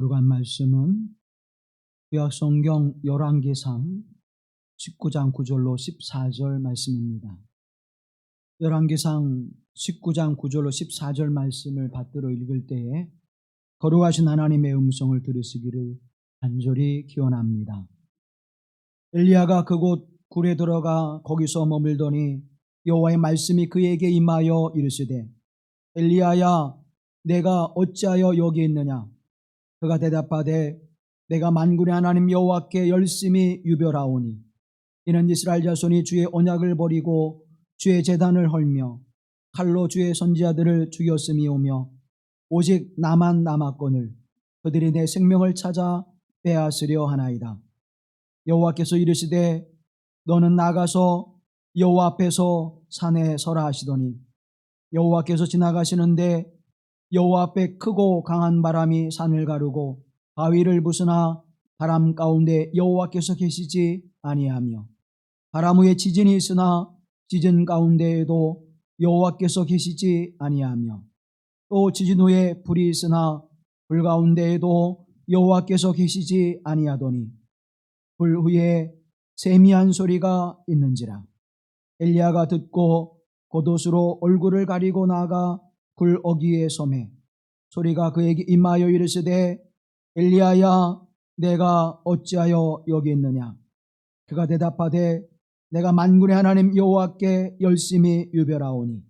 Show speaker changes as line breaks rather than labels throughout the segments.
주간 말씀은 구약성경 열왕기상 19장 9절로 14절 말씀입니다. 열왕기상 19장 9절로 14절 말씀을 받들어 읽을 때에 거룩하신 하나님의 음성을 들으시기를 간절히 기원합니다. 엘리야가 그곳 굴에 들어가 거기서 머물더니 여호와의 말씀이 그에게 임하여 이르시되 엘리야야 내가 어찌하여 여기 있느냐? 그가 대답하되 내가 만군의 하나님 여호와께 열심히 유별하오니 이는 이스라엘 자손이 주의 언약을 버리고 주의 제단을 헐며 칼로 주의 선지자들을 죽였음이오며 오직 나만 남았거늘 그들이 내 생명을 찾아 빼앗으려 하나이다. 여호와께서 이르시되 너는 나가서 여호와 앞에서 산에 서라 하시더니 여호와께서 지나가시는데 여호와 앞에 크고 강한 바람이 산을 가르고 바위를 부수나 바람 가운데 여호와께서 계시지 아니하며 바람 후에 지진이 있으나 지진 가운데에도 여호와께서 계시지 아니하며 또 지진 후에 불이 있으나 불 가운데에도 여호와께서 계시지 아니하더니 불 후에 세미한 소리가 있는지라. 엘리야가 듣고 겉옷으로 얼굴을 가리고 나아가 굴 어귀에 서매 소리가 그에게 임하여 이르시되 엘리야야 내가 어찌하여 여기 있느냐? 그가 대답하되 내가 만군의 하나님 여호와께 열심히 유별하오니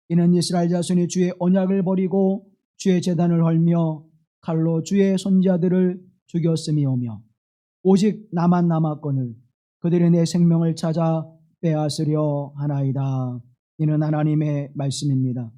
이는 이스라엘 자손이 주의 언약을 버리고 주의 제단을 헐며 칼로 주의 선지자들을 죽였음이오며 오직 나만 남았거늘 그들이 내 생명을 찾아 빼앗으려 하나이다. 이는 하나님의 말씀입니다.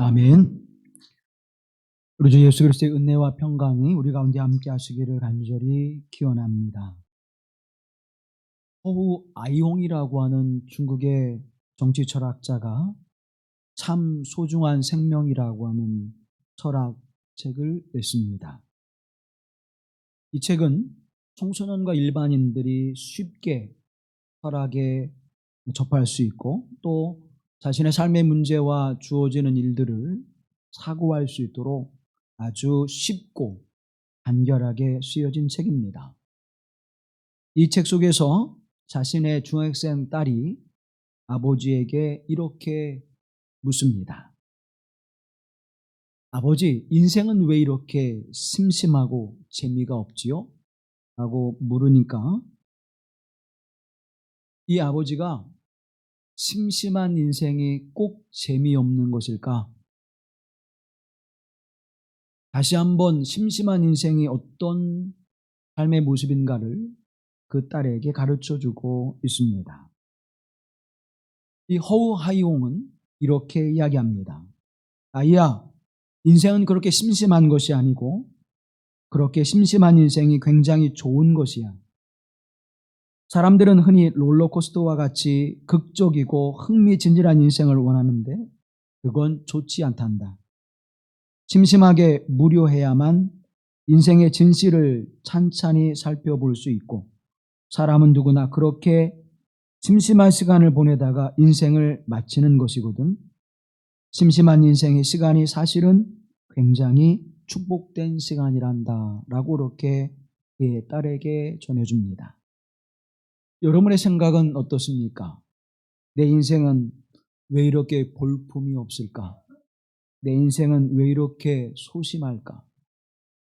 아멘. 우리 주 예수 그리스도의 은혜와 평강이 우리 가운데 함께 하시기를 간절히 기원합니다. 허우 아이홍이라고 하는 중국의 정치 철학자가 참 소중한 생명이라고 하는 철학책을 냈습니다. 이 책은 청소년과 일반인들이 쉽게 철학에 접할 수 있고 또 자신의 삶의 문제와 주어지는 일들을 사고할 수 있도록 아주 쉽고 간결하게 쓰여진 책입니다. 이 책 속에서 자신의 중학생 딸이 아버지에게 이렇게 묻습니다. 아버지, 인생은 왜 이렇게 심심하고 재미가 없지요? 라고 물으니까 이 아버지가 심심한 인생이 꼭 재미없는 것일까? 다시 한번 심심한 인생이 어떤 삶의 모습인가를 그 딸에게 가르쳐주고 있습니다. 이 허우 하이홍은 이렇게 이야기합니다. 아이야, 인생은 그렇게 심심한 것이 아니고 그렇게 심심한 인생이 굉장히 좋은 것이야. 사람들은 흔히 롤러코스터와 같이 극적이고 흥미진진한 인생을 원하는데 그건 좋지 않단다. 심심하게 무료해야만 인생의 진실을 찬찬히 살펴볼 수 있고 사람은 누구나 그렇게 심심한 시간을 보내다가 인생을 마치는 것이거든. 심심한 인생의 시간이 사실은 굉장히 축복된 시간이란다 라고 이렇게 그의 딸에게 전해줍니다. 여러분의 생각은 어떻습니까? 내 인생은 왜 이렇게 볼품이 없을까? 내 인생은 왜 이렇게 소심할까?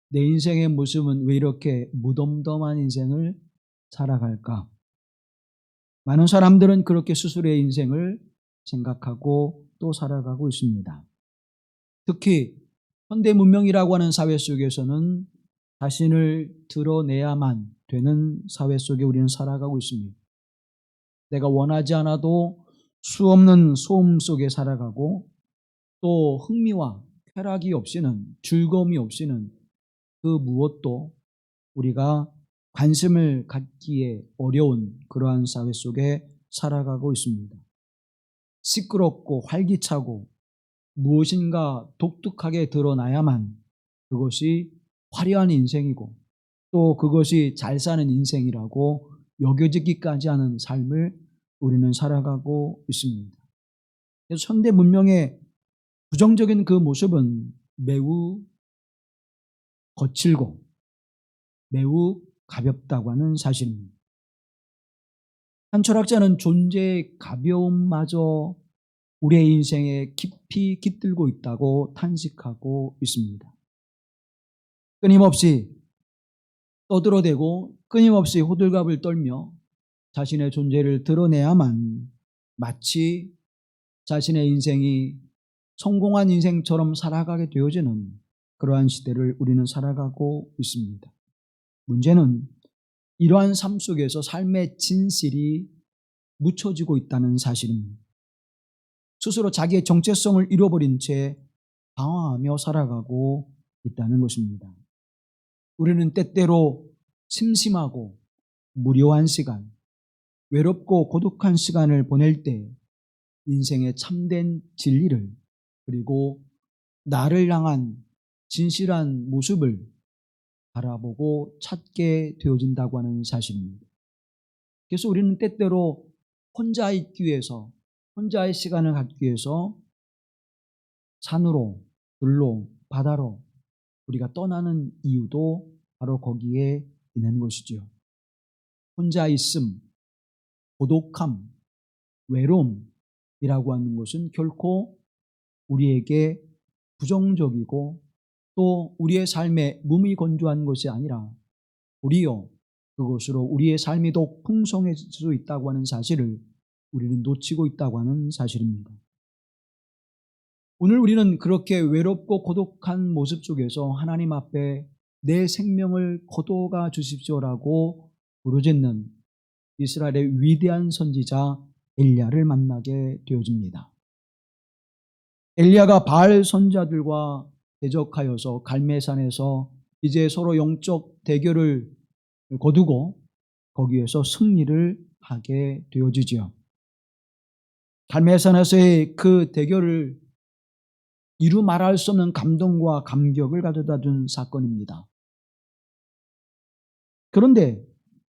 내 인생의 모습은 왜 이렇게 무덤덤한 인생을 살아갈까? 많은 사람들은 그렇게 스스로의 인생을 생각하고 또 살아가고 있습니다. 특히 현대 문명이라고 하는 사회 속에서는 자신을 드러내야만 되는 사회 속에 우리는 살아가고 있습니다. 내가 원하지 않아도 수없는 소음 속에 살아가고 또 흥미와 쾌락이 없이는 즐거움이 없이는 그 무엇도 우리가 관심을 갖기에 어려운 그러한 사회 속에 살아가고 있습니다. 시끄럽고 활기차고 무엇인가 독특하게 드러나야만 그것이 화려한 인생이고 또 그것이 잘 사는 인생이라고 여겨지기까지 하는 삶을 우리는 살아가고 있습니다. 그래서 현대 문명의 부정적인 그 모습은 매우 거칠고 매우 가볍다고 하는 사실입니다. 한 철학자는 존재의 가벼움마저 우리의 인생에 깊이 깃들고 있다고 탄식하고 있습니다. 끊임없이 떠들어대고 끊임없이 호들갑을 떨며 자신의 존재를 드러내야만 마치 자신의 인생이 성공한 인생처럼 살아가게 되어지는 그러한 시대를 우리는 살아가고 있습니다. 문제는 이러한 삶 속에서 삶의 진실이 묻혀지고 있다는 사실입니다. 스스로 자기의 정체성을 잃어버린 채 방황하며 살아가고 있다는 것입니다. 우리는 때때로 심심하고 무료한 시간, 외롭고 고독한 시간을 보낼 때 인생의 참된 진리를 그리고 나를 향한 진실한 모습을 바라보고 찾게 되어진다고 하는 사실입니다. 그래서 우리는 때때로 혼자 있기 위해서, 혼자의 시간을 갖기 위해서 산으로, 들로, 바다로 우리가 떠나는 이유도 바로 거기에 있는 것이지요. 혼자 있음, 고독함, 외로움이라고 하는 것은 결코 우리에게 부정적이고 또 우리의 삶에 무미건조한 것이 아니라 오히려 그것으로 우리의 삶이 더 풍성해질 수 있다고 하는 사실을 우리는 놓치고 있다고 하는 사실입니다. 오늘 우리는 그렇게 외롭고 고독한 모습 속에서 하나님 앞에 내 생명을 거둬가 주십시오라고 부르짖는 이스라엘의 위대한 선지자 엘리야를 만나게 되어집니다. 엘리야가 바알 선자들과 대적하여서 갈멜산에서 이제 서로 영적 대결을 거두고 거기에서 승리를 하게 되어지지요. 갈멜산에서의 그 대결을 이루 말할 수 없는 감동과 감격을 가져다 준 사건입니다. 그런데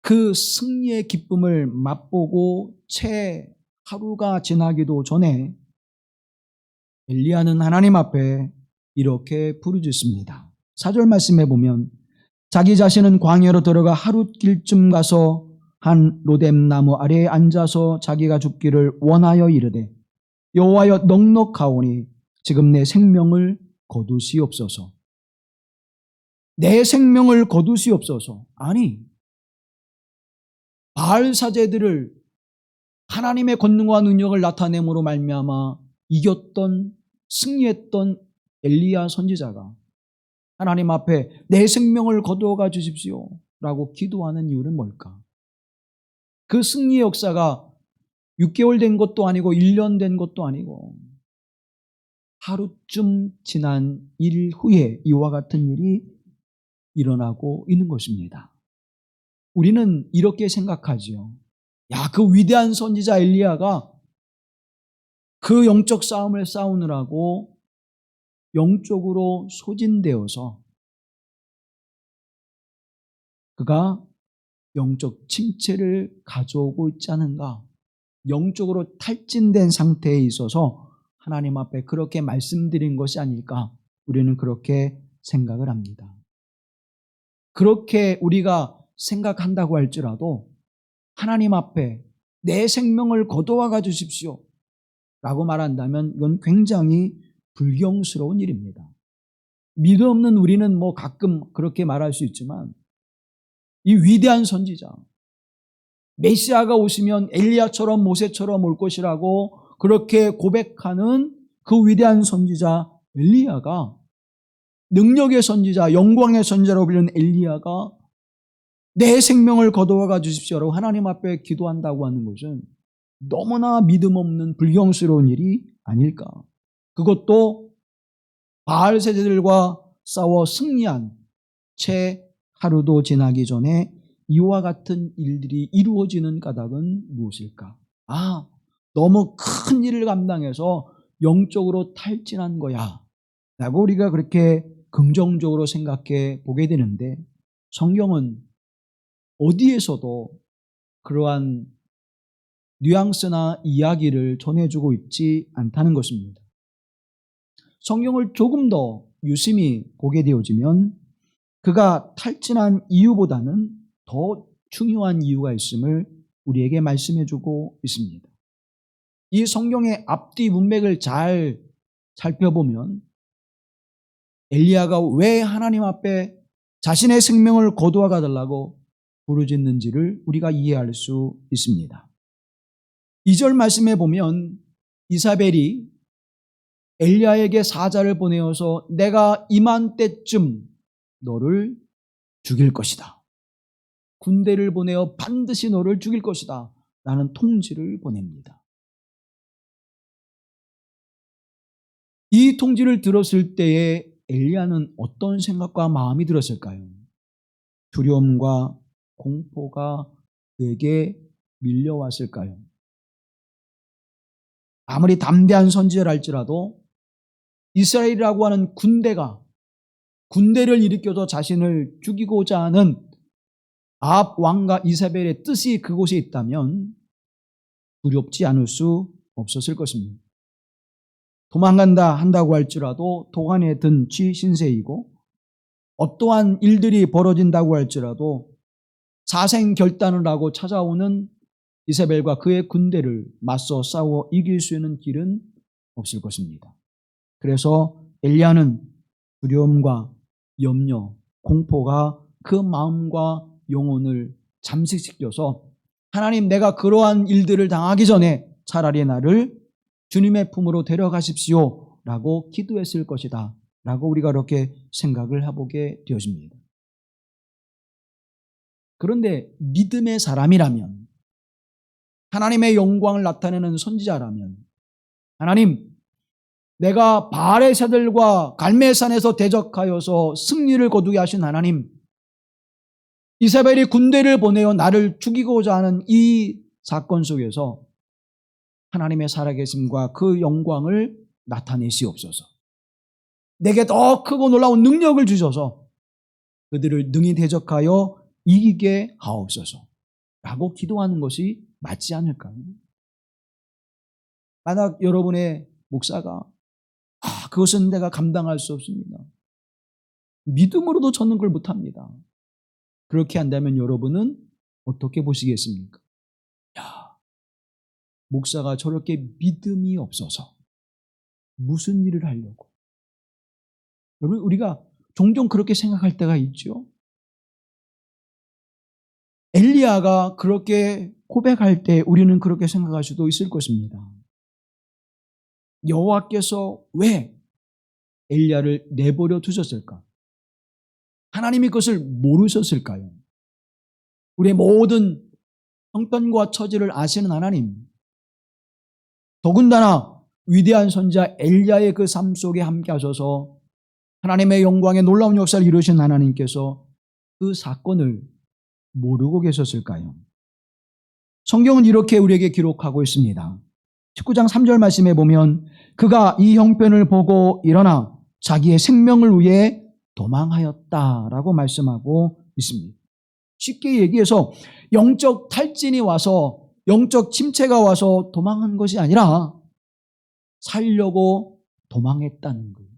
그 승리의 기쁨을 맛보고 채 하루가 지나기도 전에 엘리야는 하나님 앞에 이렇게 부르짖습니다. 4절 말씀에 보면 자기 자신은 광야로 들어가 하룻길쯤 가서 한 로뎀 나무 아래에 앉아서 자기가 죽기를 원하여 이르되 여호와여 넉넉하오니 지금 내 생명을 거두시옵소서. 내 생명을 거두시옵소서. 아니, 바알 사제들을 하나님의 권능과 능력을 나타냄으로 말미암아 이겼던 승리했던 엘리야 선지자가 하나님 앞에 내 생명을 거두어가 주십시오 라고 기도하는 이유는 뭘까? 그 승리의 역사가 6개월 된 것도 아니고 1년 된 것도 아니고 하루쯤 지난 일 후에 이와 같은 일이 일어나고 있는 것입니다. 우리는 이렇게 생각하지요. 야, 그 위대한 선지자 엘리야가 그 영적 싸움을 싸우느라고 영적으로 소진되어서 그가 영적 침체를 가져오고 있지 않은가? 영적으로 탈진된 상태에 있어서 하나님 앞에 그렇게 말씀드린 것이 아닐까? 우리는 그렇게 생각을 합니다. 그렇게 우리가 생각한다고 할지라도 하나님 앞에 내 생명을 거두어가 주십시오 라고 말한다면 이건 굉장히 불경스러운 일입니다. 믿음 없는 우리는 가끔 그렇게 말할 수 있지만 이 위대한 선지자 메시아가 오시면 엘리야처럼 모세처럼 올 것이라고 그렇게 고백하는 그 위대한 선지자 엘리야가, 능력의 선지자, 영광의 선지자로 불리는 엘리야가 내 생명을 거두어가 주십시오라고 하나님 앞에 기도한다고 하는 것은 너무나 믿음 없는 불경스러운 일이 아닐까. 그것도 바알 세대들과 싸워 승리한 채 하루도 지나기 전에 이와 같은 일들이 이루어지는 까닭은 무엇일까? 너무 큰 일을 감당해서 영적으로 탈진한 거야 라고 우리가 그렇게 긍정적으로 생각해 보게 되는데, 성경은 어디에서도 그러한 뉘앙스나 이야기를 전해주고 있지 않다는 것입니다. 성경을 조금 더 유심히 보게 되어지면 그가 탈진한 이유보다는 더 중요한 이유가 있음을 우리에게 말씀해주고 있습니다. 이 성경의 앞뒤 문맥을 잘 살펴보면 엘리야가 왜 하나님 앞에 자신의 생명을 거두어가 달라고 부르짖는지를 우리가 이해할 수 있습니다. 2절 말씀에 보면 이사벨이 엘리야에게 사자를 보내어서 내가 이맘때쯤 너를 죽일 것이다. 군대를 보내어 반드시 너를 죽일 것이다. 라는 통지를 보냅니다. 이 통지를 들었을 때에 엘리야는 어떤 생각과 마음이 들었을까요? 두려움과 공포가 그에게 밀려왔을까요? 아무리 담대한 선지자랄지라도 이스라엘이라고 하는 군대를 일으켜서 자신을 죽이고자 하는 아합 왕과 이사벨의 뜻이 그곳에 있다면 두렵지 않을 수 없었을 것입니다. 도망간다 한다고 할지라도 도관에 든 쥐 신세이고, 어떠한 일들이 벌어진다고 할지라도 사생결단을 하고 찾아오는 이사벨과 그의 군대를 맞서 싸워 이길 수 있는 길은 없을 것입니다. 그래서 엘리야는 두려움과 염려, 공포가 그 마음과 영혼을 잠식시켜서 하나님, 내가 그러한 일들을 당하기 전에 차라리 나를 주님의 품으로 데려가십시오 라고 기도했을 것이다 라고 우리가 그렇게 생각을 해보게 되어집니다. 그런데 믿음의 사람이라면, 하나님의 영광을 나타내는 선지자라면, 하나님, 내가 바알의 새들과 갈멜산에서 대적하여서 승리를 거두게 하신 하나님, 이세벨이 군대를 보내어 나를 죽이고자 하는 이 사건 속에서 하나님의 살아계심과 그 영광을 나타내시옵소서. 내게 더 크고 놀라운 능력을 주셔서 그들을 능히 대적하여 이기게 하옵소서 라고 기도하는 것이 맞지 않을까요? 만약 여러분의 목사가 그것은 내가 감당할 수 없습니다, 믿음으로도 저는 그걸 못합니다, 그렇게 한다면 여러분은 어떻게 보시겠습니까? 야, 목사가 저렇게 믿음이 없어서 무슨 일을 하려고. 여러분, 우리가 종종 그렇게 생각할 때가 있죠. 엘리야가 그렇게 고백할 때 우리는 그렇게 생각할 수도 있을 것입니다. 여호와께서 왜 엘리야를 내버려 두셨을까? 하나님이 그것을 모르셨을까요? 우리의 모든 형편과 처지를 아시는 하나님, 더군다나 위대한 선지자 엘리야의 그 삶 속에 함께 하셔서 하나님의 영광의 놀라운 역사를 이루신 하나님께서 그 사건을 모르고 계셨을까요? 성경은 이렇게 우리에게 기록하고 있습니다. 19장 3절 말씀에 보면 그가 이 형편을 보고 일어나 자기의 생명을 위해 도망하였다라고 말씀하고 있습니다. 쉽게 얘기해서 영적 탈진이 와서, 영적 침체가 와서 도망한 것이 아니라 살려고 도망했다는 거예요.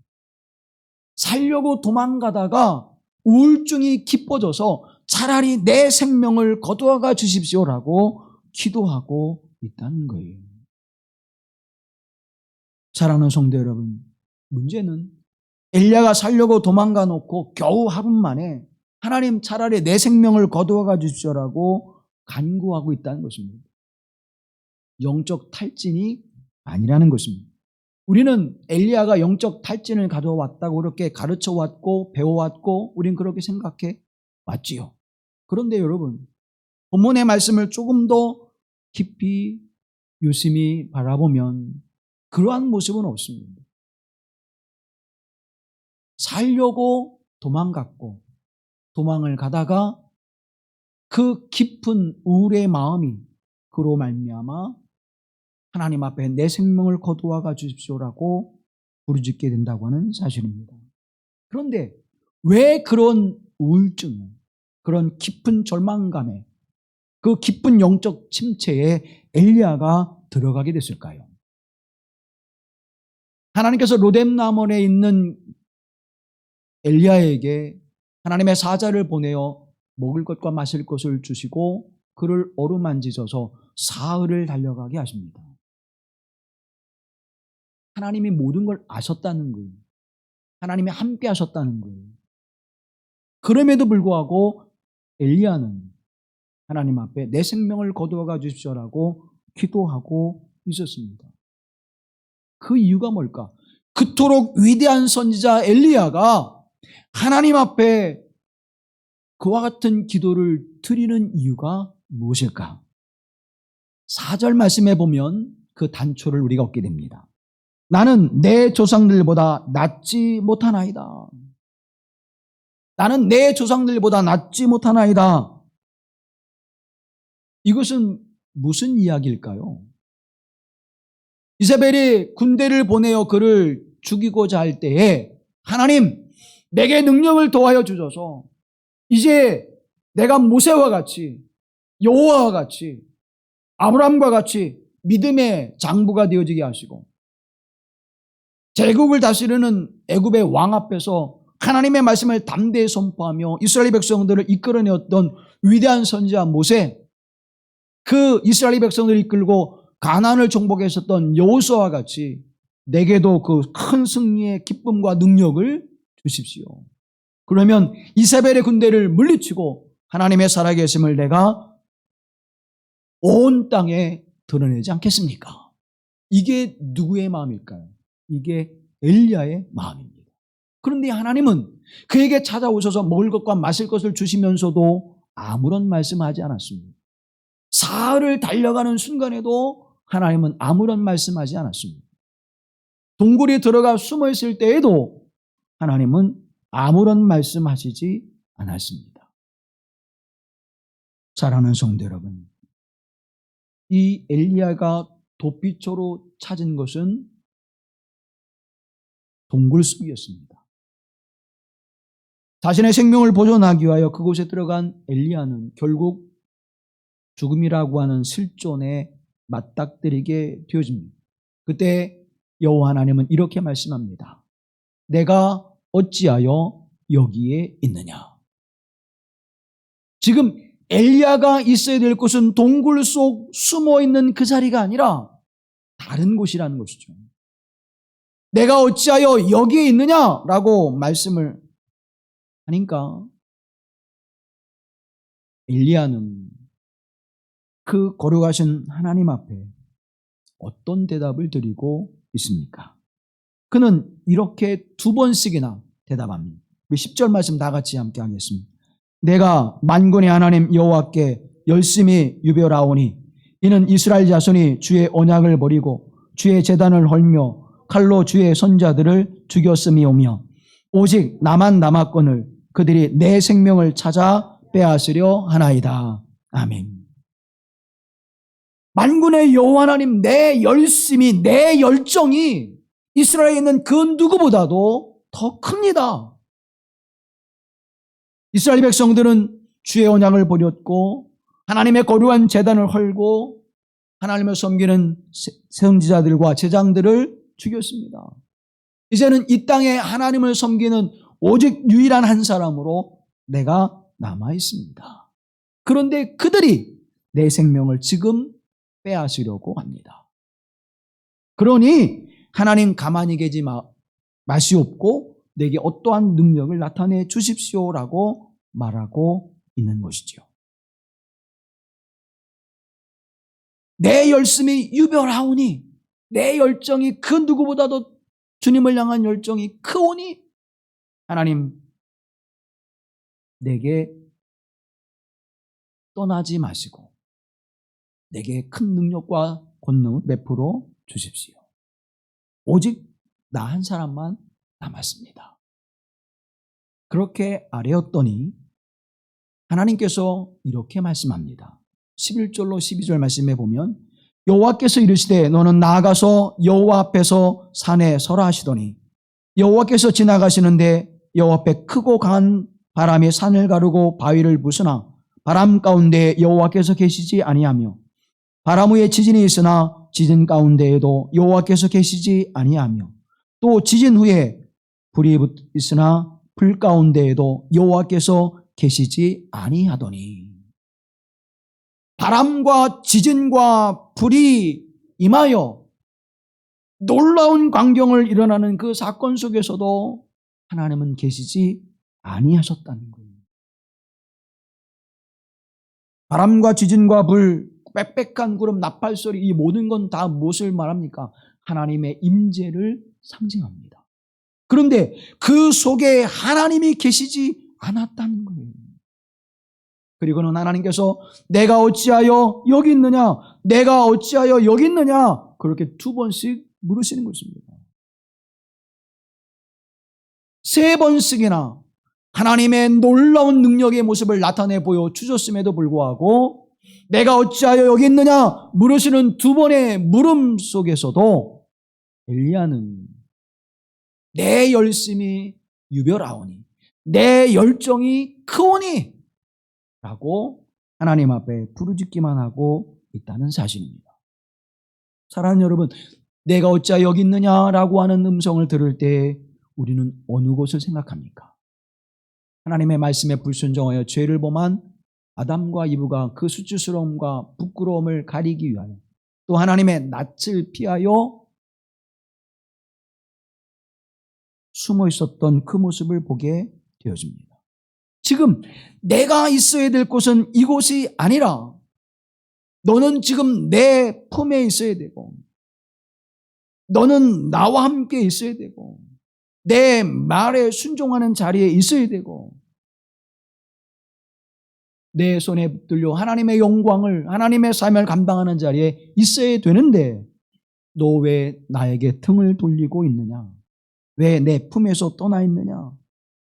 살려고 도망가다가 우울증이 깊어져서 차라리 내 생명을 거두어가 주십시오라고 기도하고 있다는 거예요. 사랑하는 성도 여러분, 문제는 엘리야가 살려고 도망가 놓고 겨우 하루 만에 하나님 차라리 내 생명을 거두어가 주십시오라고 간구하고 있다는 것입니다. 영적 탈진이 아니라는 것입니다. 우리는 엘리야가 영적 탈진을 가져왔다고 그렇게 가르쳐왔고 배워왔고 우린 그렇게 생각해 왔지요. 그런데 여러분, 본문의 말씀을 조금 더 깊이 유심히 바라보면 그러한 모습은 없습니다. 살려고 도망갔고 도망을 가다가 그 깊은 우울의 마음이 그로 말미암아 하나님 앞에 내 생명을 거두어가 주십시오라고 부르짖게 된다고 하는 사실입니다. 그런데 왜 그런 우울증에, 그런 깊은 절망감에, 그 깊은 영적 침체에 엘리야가 들어가게 됐을까요? 하나님께서 로뎀나무에 있는 엘리야에게 하나님의 사자를 보내어 먹을 것과 마실 것을 주시고 그를 어루만지셔서 사흘을 달려가게 하십니다. 하나님이 모든 걸 아셨다는 거예요. 하나님이 함께 하셨다는 거예요. 그럼에도 불구하고 엘리야는 하나님 앞에 내 생명을 거두어가 주십시오라고 기도하고 있었습니다. 그 이유가 뭘까? 그토록 위대한 선지자 엘리야가 하나님 앞에 그와 같은 기도를 드리는 이유가 무엇일까? 4절 말씀에 보면 그 단초를 우리가 얻게 됩니다. 나는 내 조상들보다 낫지 못하나이다. 나는 내 조상들보다 낫지 못하나이다. 이것은 무슨 이야기일까요? 이세벨이 군대를 보내어 그를 죽이고자 할 때에 하나님, 내게 능력을 더하여 주셔서 이제 내가 모세와 같이, 여호와와 같이, 아브라함과 같이 믿음의 장부가 되어지게 하시고 제국을 다스리는 애굽의 왕 앞에서 하나님의 말씀을 담대히 선포하며 이스라엘 백성들을 이끌어내었던 위대한 선지자 모세, 그 이스라엘 백성들을 이끌고 가나안을 정복했었던 여호수아와 같이 내게도 그 큰 승리의 기쁨과 능력을 주십시오. 그러면 이세벨의 군대를 물리치고 하나님의 살아계심을 내가 온 땅에 드러내지 않겠습니까? 이게 누구의 마음일까요? 이게 엘리야의 마음입니다. 그런데 하나님은 그에게 찾아오셔서 먹을 것과 마실 것을 주시면서도 아무런 말씀하지 않았습니다. 사흘을 달려가는 순간에도 하나님은 아무런 말씀하지 않았습니다. 동굴에 들어가 숨어 있을 때에도 하나님은 아무런 말씀하시지 않았습니다. 사랑하는 성도 여러분, 이 엘리야가 도피처로 찾은 것은 동굴 속이었습니다. 자신의 생명을 보존하기 위하여 그곳에 들어간 엘리야는 결국 죽음이라고 하는 실존에 맞닥뜨리게 되어집니다. 그때 여호와 하나님은 이렇게 말씀합니다. 내가 어찌하여 여기에 있느냐. 지금 엘리야가 있어야 될 곳은 동굴 속 숨어있는 그 자리가 아니라 다른 곳이라는 것이죠. 내가 어찌하여 여기에 있느냐라고 말씀을 하니까 엘리야는 그 거룩하신 하나님 앞에 어떤 대답을 드리고 있습니까? 그는 이렇게 2번씩이나 대답합니다. 우리 10절 말씀 다 같이 함께 하겠습니다. 내가 만군의 하나님 여호와께 열심히 유별하오니 이는 이스라엘 자손이 주의 언약을 버리고 주의 제단을 헐며 칼로 주의 선자들을 죽였음이오며 오직 나만 남았거늘 그들이 내 생명을 찾아 빼앗으려 하나이다. 아멘. 만군의 여호와 하나님, 내 열심이, 내 열정이 이스라엘에 있는 그 누구보다도 더 큽니다. 이스라엘 백성들은 주의 언약을 버렸고 하나님의 거룩한 제단을 헐고 하나님을 섬기는 선지자들과 제장들을 죽였습니다. 이제는 이 땅에 하나님을 섬기는 오직 유일한 한 사람으로 내가 남아 있습니다. 그런데 그들이 내 생명을 지금 빼앗으려고 합니다. 그러니 하나님 가만히 계지 마시옵고 내게 어떠한 능력을 나타내 주십시오라고 말하고 있는 것이죠. 내 열심이 유별하오니, 내 열정이 그 누구보다도 주님을 향한 열정이 크오니 하나님 내게 떠나지 마시고 내게 큰 능력과 권능을 베풀어 주십시오. 오직 나 한 사람만 남았습니다. 그렇게 아뢰었더니 하나님께서 이렇게 말씀합니다. 11절로 12절 말씀에 보면 여호와께서 이르시되 너는 나아가서 여호와 앞에서 산에 서라 하시더니 여호와께서 지나가시는데 여호와 앞에 크고 강한 바람이 산을 가르고 바위를 부수나 바람 가운데 여호와께서 계시지 아니하며 바람 후에 지진이 있으나 지진 가운데에도 여호와께서 계시지 아니하며 또 지진 후에 불이 있으나 불 가운데에도 여호와께서 계시지 아니하더니 바람과 지진과 불이 임하여 놀라운 광경을 일어나는 그 사건 속에서도 하나님은 계시지 아니하셨다는 거예요. 바람과 지진과 불, 빽빽한 구름, 나팔소리, 이 모든 건 다 무엇을 말합니까? 하나님의 임재를 상징합니다. 그런데 그 속에 하나님이 계시지 않았다는 거예요. 그리고는 하나님께서 내가 어찌하여 여기 있느냐? 내가 어찌하여 여기 있느냐? 그렇게 2번씩 물으시는 것입니다. 3번씩이나 하나님의 놀라운 능력의 모습을 나타내 보여 주셨음에도 불구하고 내가 어찌하여 여기 있느냐? 물으시는 2번의 물음 속에서도 엘리야는 내 열심이 유별하오니 내 열정이 크오니 라고 하나님 앞에 부르짖기만 하고 있다는 사실입니다. 사랑하는 여러분, 내가 어찌하여 여기 있느냐라고 하는 음성을 들을 때 우리는 어느 곳을 생각합니까? 하나님의 말씀에 불순종하여 죄를 범한 아담과 이브가 그 수치스러움과 부끄러움을 가리기 위하여 또 하나님의 낯을 피하여 숨어 있었던 그 모습을 보게 되어집니다. 지금 내가 있어야 될 곳은 이곳이 아니라 너는 지금 내 품에 있어야 되고 너는 나와 함께 있어야 되고 내 말에 순종하는 자리에 있어야 되고 내 손에 붙들려 하나님의 영광을 하나님의 삶을 감당하는 자리에 있어야 되는데 너 왜 나에게 등을 돌리고 있느냐? 왜 내 품에서 떠나 있느냐?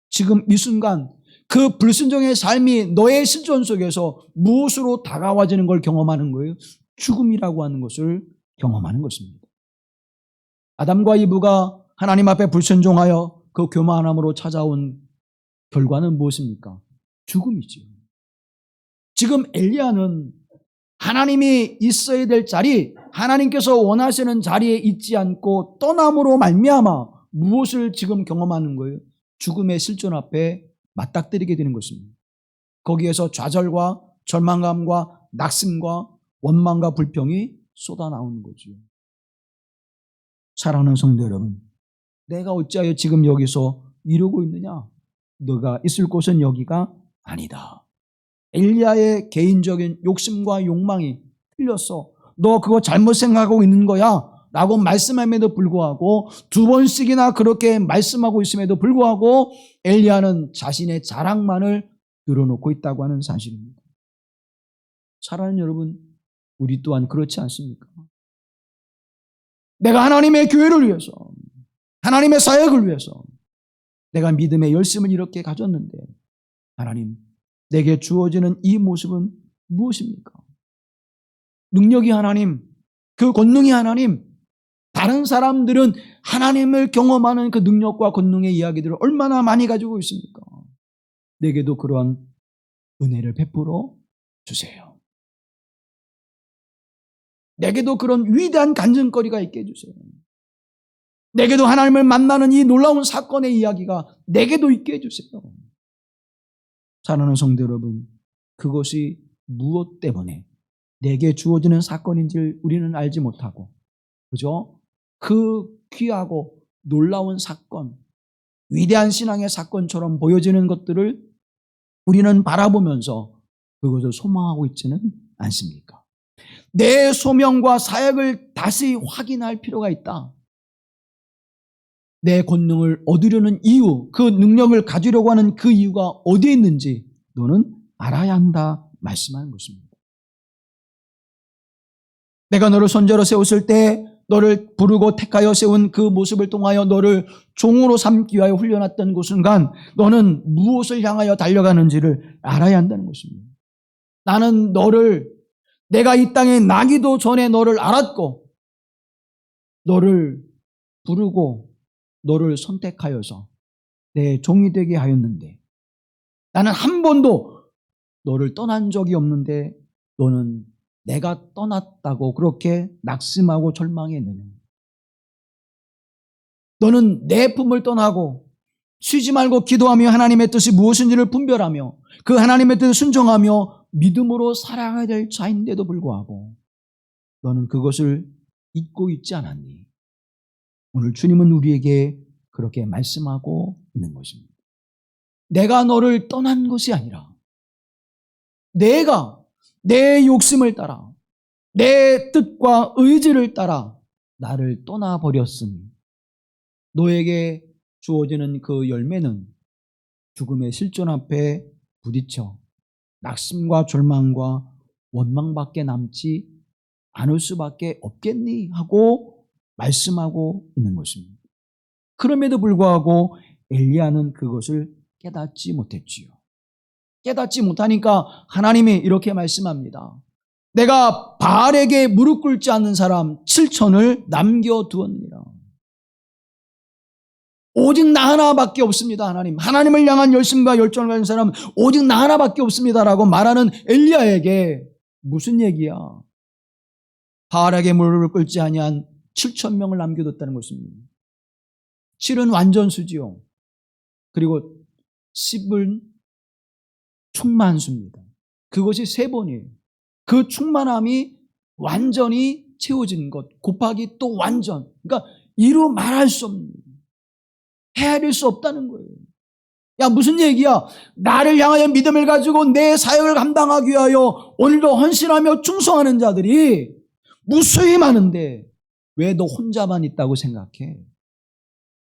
지금 이 순간 그 불순종의 삶이 너의 실존 속에서 무엇으로 다가와지는 걸 경험하는 거예요? 죽음이라고 하는 것을 경험하는 것입니다. 아담과 이브가 하나님 앞에 불순종하여 그 교만함으로 찾아온 결과는 무엇입니까? 죽음이지요. 지금 엘리야는 하나님이 있어야 될 자리, 하나님께서 원하시는 자리에 있지 않고 떠남으로 말미암아 무엇을 지금 경험하는 거예요? 죽음의 실존 앞에 맞닥뜨리게 되는 것입니다. 거기에서 좌절과 절망감과 낙심과 원망과 불평이 쏟아나오는 거죠. 사랑하는 성도 여러분, 내가 어찌하여 지금 여기서 이러고 있느냐? 너가 있을 곳은 여기가 아니다. 엘리야의 개인적인 욕심과 욕망이 틀렸어. 너 그거 잘못 생각하고 있는 거야 라고 말씀함에도 불구하고, 두 번씩이나 그렇게 말씀하고 있음에도 불구하고 엘리야는 자신의 자랑만을 늘어놓고 있다고 하는 사실입니다. 사랑하는 여러분, 우리 또한 그렇지 않습니까? 내가 하나님의 교회를 위해서, 하나님의 사역을 위해서 내가 믿음의 열심을 이렇게 가졌는데 하나님, 내게 주어지는 이 모습은 무엇입니까? 능력이 하나님, 그 권능이 하나님, 다른 사람들은 하나님을 경험하는 그 능력과 권능의 이야기들을 얼마나 많이 가지고 있습니까? 내게도 그러한 은혜를 베풀어 주세요. 내게도 그런 위대한 간증거리가 있게 해주세요. 내게도 하나님을 만나는 이 놀라운 사건의 이야기가 내게도 있게 해주세요. 사랑하는 성도 여러분, 그것이 무엇 때문에 내게 주어지는 사건인지 우리는 알지 못하고, 그죠? 그 귀하고 놀라운 사건, 위대한 신앙의 사건처럼 보여지는 것들을 우리는 바라보면서 그것을 소망하고 있지는 않습니까? 내 소명과 사역을 다시 확인할 필요가 있다. 내 권능을 얻으려는 이유, 그 능력을 가지려고 하는 그 이유가 어디에 있는지 너는 알아야 한다 말씀하는 것입니다. 내가 너를 선지자로 세웠을 때 너를 부르고 택하여 세운 그 모습을 통하여 너를 종으로 삼기 위하여 훈련했던 그 순간 너는 무엇을 향하여 달려가는지를 알아야 한다는 것입니다. 나는 너를, 내가 이 땅에 나기도 전에 너를 알았고 너를 부르고 너를 선택하여서 내 종이 되게 하였는데, 나는 한 번도 너를 떠난 적이 없는데 너는 내가 떠났다고 그렇게 낙심하고 절망했느냐? 너는 내 품을 떠나고 쉬지 말고 기도하며 하나님의 뜻이 무엇인지를 분별하며 그 하나님의 뜻을 순종하며 믿음으로 살아가야 될 자인데도 불구하고 너는 그것을 잊고 있지 않았니? 오늘 주님은 우리에게 그렇게 말씀하고 있는 것입니다. 내가 너를 떠난 것이 아니라 내가 내 욕심을 따라 내 뜻과 의지를 따라 나를 떠나버렸으니 너에게 주어지는 그 열매는 죽음의 실존 앞에 부딪혀 낙심과 절망과 원망밖에 남지 않을 수밖에 없겠니? 하고 말씀하고 있는 것입니다. 그럼에도 불구하고 엘리야는 그것을 깨닫지 못했지요. 깨닫지 못하니까 하나님이 이렇게 말씀합니다. 내가 바알에게 무릎 꿇지 않는 사람 7천을 남겨두었느니라. 오직 나 하나밖에 없습니다. 하나님을 향한 열심과 열정을 가진 사람은 오직 나 하나밖에 없습니다라고 말하는 엘리야에게 무슨 얘기야? 바알에게 무릎을 꿇지 아니한 7천 명을 남겨뒀다는 것입니다. 7은 완전수지요. 그리고 10은 충만수입니다. 그것이 3번이에요. 그 충만함이 완전히 채워진 것 곱하기 또 완전, 그러니까 이루 말할 수 없는, 헤아릴 수 없다는 거예요. 야, 무슨 얘기야? 나를 향하여 믿음을 가지고 내 사역을 감당하기 위하여 오늘도 헌신하며 충성하는 자들이 무수히 많은데 왜 너 혼자만 있다고 생각해?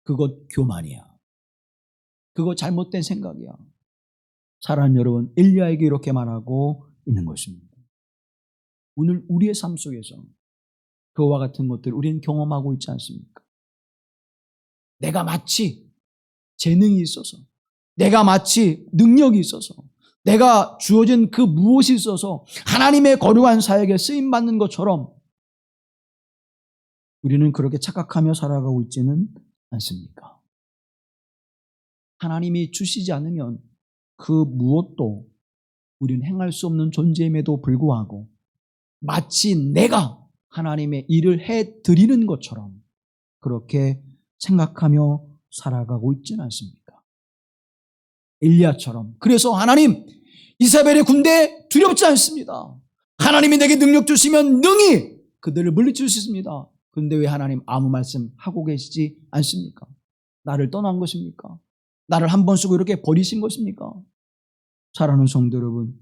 그것 교만이야. 그거 잘못된 생각이야. 사랑하는 여러분, 엘리야에게 이렇게 말하고 있는 것입니다. 오늘 우리의 삶 속에서 그와 같은 것들을 우리는 경험하고 있지 않습니까? 내가 마치 재능이 있어서, 내가 마치 능력이 있어서, 내가 주어진 그 무엇이 있어서 하나님의 거룩한 사역에 쓰임받는 것처럼 우리는 그렇게 착각하며 살아가고 있지는 않습니까? 하나님이 주시지 않으면 그 무엇도 우리는 행할 수 없는 존재임에도 불구하고 마치 내가 하나님의 일을 해드리는 것처럼 그렇게 생각하며 살아가고 있지는 않습니까? 엘리야처럼. 그래서 하나님, 이사벨의 군대 두렵지 않습니다. 하나님이 내게 능력 주시면 능히 그들을 물리칠 수 있습니다. 그런데 왜 하나님 아무 말씀 하고 계시지 않습니까? 나를 떠난 것입니까? 나를 한 번 쓰고 이렇게 버리신 것입니까? 사랑하는 성도 여러분,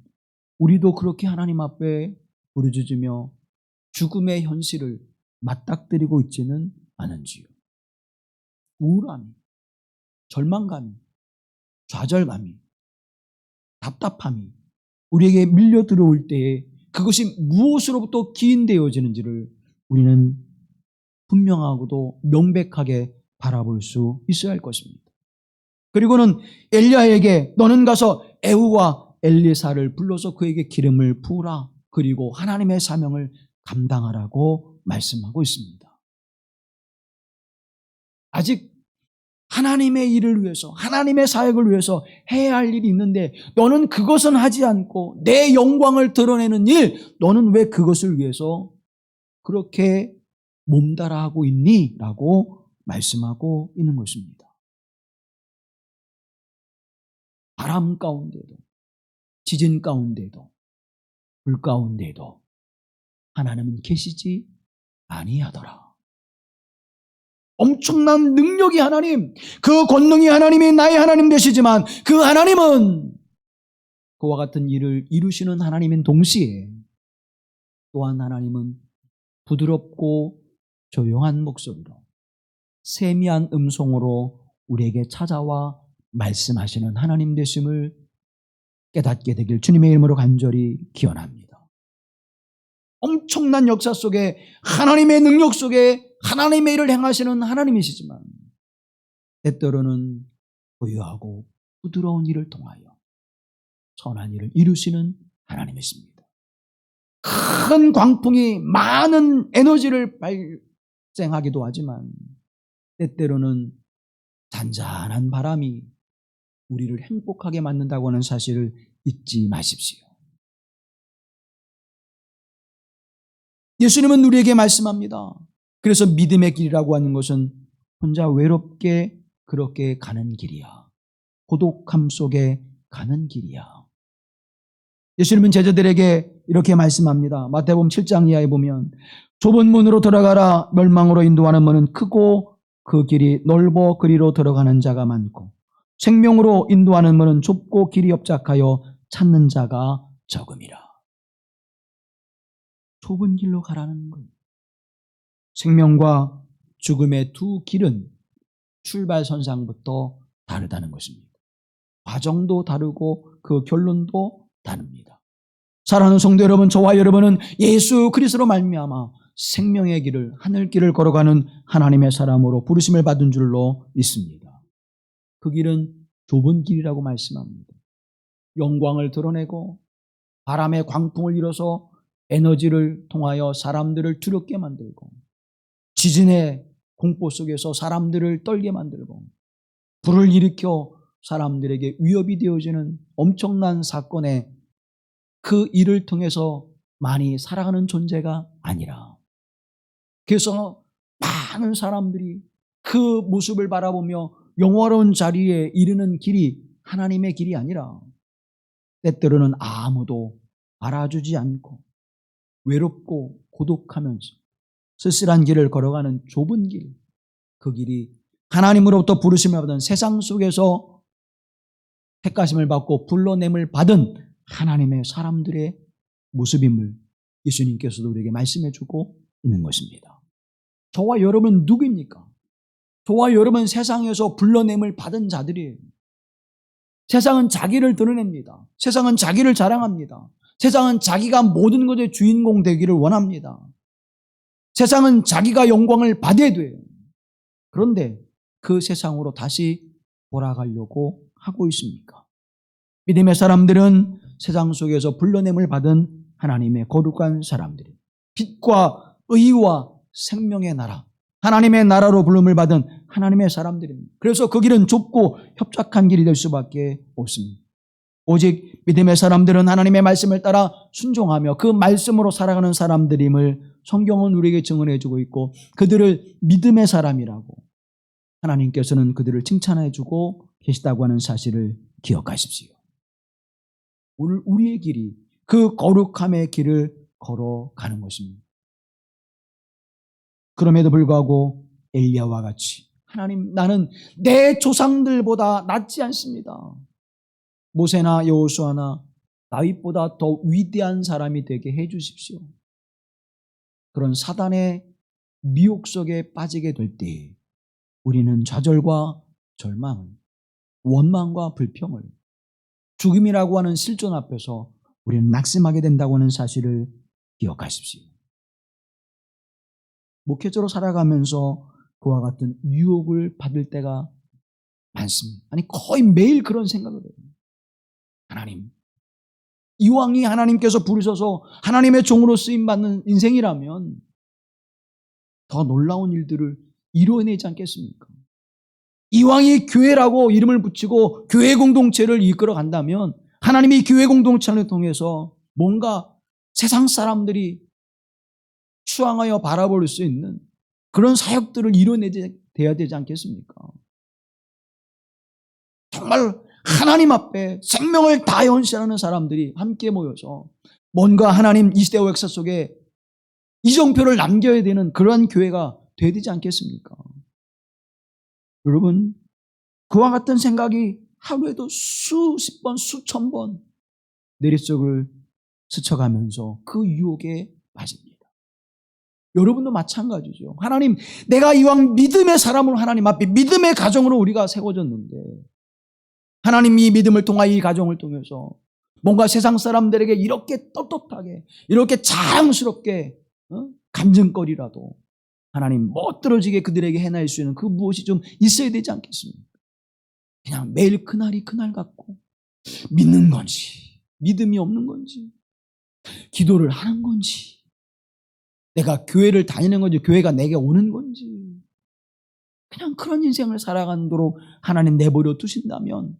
우리도 그렇게 하나님 앞에 부르짖으며 죽음의 현실을 맞닥뜨리고 있지는 않은지요. 우울함이, 절망감이, 좌절감이, 답답함이 우리에게 밀려 들어올 때에 그것이 무엇으로부터 기인되어지는지를 우리는 분명하고도 명백하게 바라볼 수 있어야 할 것입니다. 그리고는 엘리야에게 너는 가서 에후와 엘리사를 불러서 그에게 기름을 부으라. 그리고 하나님의 사명을 감당하라고 말씀하고 있습니다. 아직 하나님의 일을 위해서, 하나님의 사역을 위해서 해야 할 일이 있는데 너는 그것은 하지 않고 내 영광을 드러내는 일, 너는 왜 그것을 위해서 그렇게 몸달아 하고 있니? 라고 말씀하고 있는 것입니다. 바람 가운데도, 지진 가운데도, 불 가운데도 하나님은 계시지 아니하더라. 엄청난 능력이 하나님, 그 권능이 하나님이 나의 하나님 되시지만 그 하나님은 그와 같은 일을 이루시는 하나님인 동시에 또한 하나님은 부드럽고 조용한 목소리로 세미한 음성으로 우리에게 찾아와 말씀하시는 하나님 되심을 깨닫게 되길 주님의 이름으로 간절히 기원합니다. 엄청난 역사 속에 하나님의 능력 속에 하나님의 일을 행하시는 하나님이시지만 때때로는 고요하고 부드러운 일을 통하여 선한 일을 이루시는 하나님이십니다. 큰 광풍이 많은 에너지를 발생하기도 하지만 때때로는 잔잔한 바람이 우리를 행복하게 만든다고 하는 사실을 잊지 마십시오. 예수님은 우리에게 말씀합니다. 그래서 믿음의 길이라고 하는 것은 혼자 외롭게 그렇게 가는 길이야. 고독함 속에 가는 길이야. 예수님은 제자들에게 이렇게 말씀합니다. 마태복음 7장 이하에 보면 좁은 문으로 들어가라. 멸망으로 인도하는 문은 크고 그 길이 넓어 그리로 들어가는 자가 많고 생명으로 인도하는 문은 좁고 길이 협착하여 찾는 자가 적음이라. 좁은 길로 가라는 거예요. 생명과 죽음의 두 길은 출발선상부터 다르다는 것입니다. 과정도 다르고 그 결론도 다릅니다. 사랑하는 성도 여러분, 저와 여러분은 예수 그리스도로 말미암아 생명의 길을, 하늘길을 걸어가는 하나님의 사람으로 부르심을 받은 줄로 믿습니다. 그 길은 좁은 길이라고 말씀합니다. 영광을 드러내고 바람의 광풍을 일어서 에너지를 통하여 사람들을 두렵게 만들고 지진의 공포 속에서 사람들을 떨게 만들고 불을 일으켜 사람들에게 위협이 되어지는 엄청난 사건의 그 일을 통해서 많이 살아가는 존재가 아니라 그래서 많은 사람들이 그 모습을 바라보며 영화로운 자리에 이르는 길이 하나님의 길이 아니라 때때로는 아무도 알아주지 않고 외롭고 고독하면서 쓸쓸한 길을 걸어가는 좁은 길, 그 길이 하나님으로부터 부르심을 받은 세상 속에서 택가심을 받고 불러냄을 받은 하나님의 사람들의 모습임을 예수님께서도 우리에게 말씀해 주고 있는 것입니다. 저와 여러분은 누구입니까? 저와 여러분 세상에서 불러냄을 받은 자들이에요. 세상은 자기를 드러냅니다. 세상은 자기를 자랑합니다. 세상은 자기가 모든 것의 주인공 되기를 원합니다. 세상은 자기가 영광을 받아야 돼요. 그런데 그 세상으로 다시 돌아가려고 하고 있습니까? 믿음의 사람들은 세상 속에서 불러냄을 받은 하나님의 거룩한 사람들이 빛과 의와 생명의 나라, 하나님의 나라로 부름을 받은 하나님의 사람들입니다. 그래서 그 길은 좁고 협착한 길이 될 수밖에 없습니다. 오직 믿음의 사람들은 하나님의 말씀을 따라 순종하며 그 말씀으로 살아가는 사람들임을 성경은 우리에게 증언해 주고 있고, 그들을 믿음의 사람이라고 하나님께서는 그들을 칭찬해 주고 계시다고 하는 사실을 기억하십시오. 오늘 우리의 길이 그 거룩함의 길을 걸어가는 것입니다. 그럼에도 불구하고 엘리야와 같이 하나님, 나는 내 조상들보다 낫지 않습니다. 모세나 여호수아나 다윗보다 더 위대한 사람이 되게 해 주십시오. 그런 사단의 미혹 속에 빠지게 될 때 우리는 좌절과 절망을, 원망과 불평을, 죽음이라고 하는 실존 앞에서 우리는 낙심하게 된다고 하는 사실을 기억하십시오. 목회자로 살아가면서 그와 같은 유혹을 받을 때가 많습니다. 아니, 거의 매일 그런 생각을 해요. 하나님, 이왕이 하나님께서 부르셔서 하나님의 종으로 쓰임받는 인생이라면 더 놀라운 일들을 이루어내지 않겠습니까? 이왕이 교회라고 이름을 붙이고 교회 공동체를 이끌어 간다면 하나님이 교회 공동체를 통해서 뭔가 세상 사람들이 추앙하여 바라볼 수 있는 그런 사역들을 이뤄내야 되지 않겠습니까? 정말 하나님 앞에 생명을 다해 헌신하는 사람들이 함께 모여서 뭔가 하나님 이 시대의 역사 속에 이정표를 남겨야 되는 그러한 교회가 돼야 되지 않겠습니까? 여러분, 그와 같은 생각이 하루에도 수십 번, 수천 번 내릿속을 스쳐가면서 그 유혹에 빠집니다. 여러분도 마찬가지죠. 하나님, 내가 이왕 믿음의 사람으로 하나님 앞에 믿음의 가정으로 우리가 세워졌는데 하나님 이 믿음을 통하여 이 가정을 통해서 뭔가 세상 사람들에게 이렇게 떳떳하게 이렇게 자랑스럽게 간증거리라도 하나님 멋들어지게 그들에게 해낼 수 있는 그 무엇이 좀 있어야 되지 않겠습니까? 그냥 매일 그날이 그날 같고 믿는 건지 믿음이 없는 건지 기도를 하는 건지 내가 교회를 다니는 건지 교회가 내게 오는 건지 그냥 그런 인생을 살아가도록 하나님 내버려 두신다면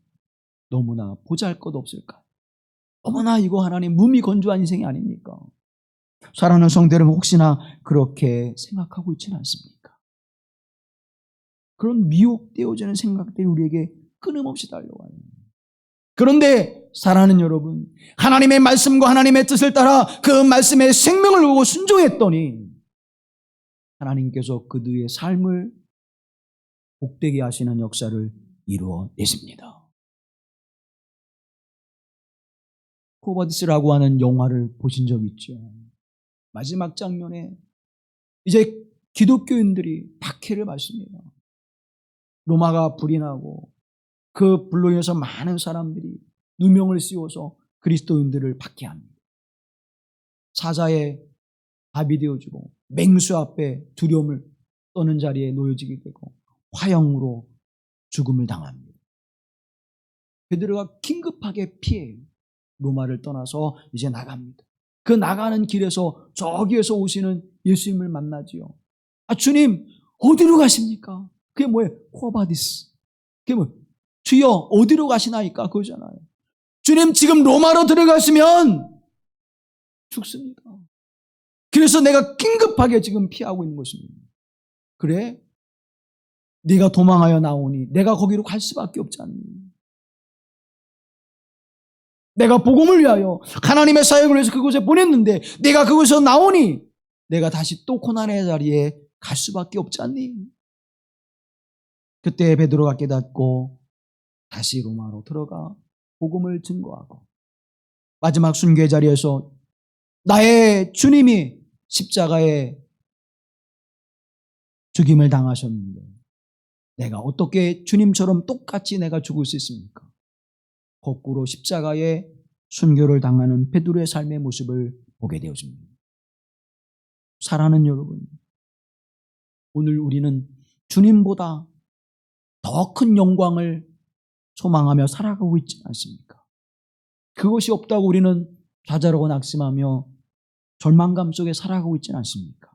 너무나 보잘것없을까? 너무나 이거 하나님 무미건조한 인생이 아닙니까? 사랑하는 성도 여러분, 혹시나 그렇게 생각하고 있지는 않습니까? 그런 미혹되어지는 생각들이 우리에게 끊임없이 달려와요. 그런데 사랑하는 여러분, 하나님의 말씀과 하나님의 뜻을 따라 그 말씀에 생명을 보고 순종했더니 하나님께서 그들의 삶을 복되게 하시는 역사를 이루어내십니다. 코바디스라고 하는 영화를 보신 적 있죠? 마지막 장면에 이제 기독교인들이 박해를 받습니다. 로마가 불이 나고 그 불로 인해서 많은 사람들이 누명을 씌워서 그리스도인들을 박해합니다. 사자의 밥이 되어주고 맹수 앞에 두려움을 떠는 자리에 놓여지게 되고 화형으로 죽음을 당합니다. 베드로가 긴급하게 피해요. 로마를 떠나서 이제 나갑니다. 그 나가는 길에서 저기에서 오시는 예수님을 만나지요. 아, 주님 어디로 가십니까? 그게 뭐예요? 코바디스. 그게 뭐예요? 주여 어디로 가시나이까? 그거잖아요. 주님 지금 로마로 들어가시면 죽습니다. 그래서 내가 긴급하게 지금 피하고 있는 것입니다. 그래? 네가 도망하여 나오니 내가 거기로 갈 수밖에 없지 않니? 내가 복음을 위하여 하나님의 사역을 위해서 그곳에 보냈는데 내가 그곳에서 나오니 내가 다시 또 고난의 자리에 갈 수밖에 없지 않니? 그때 베드로가 깨닫고 다시 로마로 들어가 복음을 증거하고 마지막 순교의 자리에서 나의 주님이 십자가에 죽임을 당하셨는데 내가 어떻게 주님처럼 똑같이 내가 죽을 수 있습니까? 거꾸로 십자가에 순교를 당하는 베드로의 삶의 모습을 보게 되었습니다. 사랑하는 여러분, 오늘 우리는 주님보다 더 큰 영광을 소망하며 살아가고 있지 않습니까? 그것이 없다고 우리는 좌절하고 낙심하며 절망감 속에 살아가고 있지는 않습니까?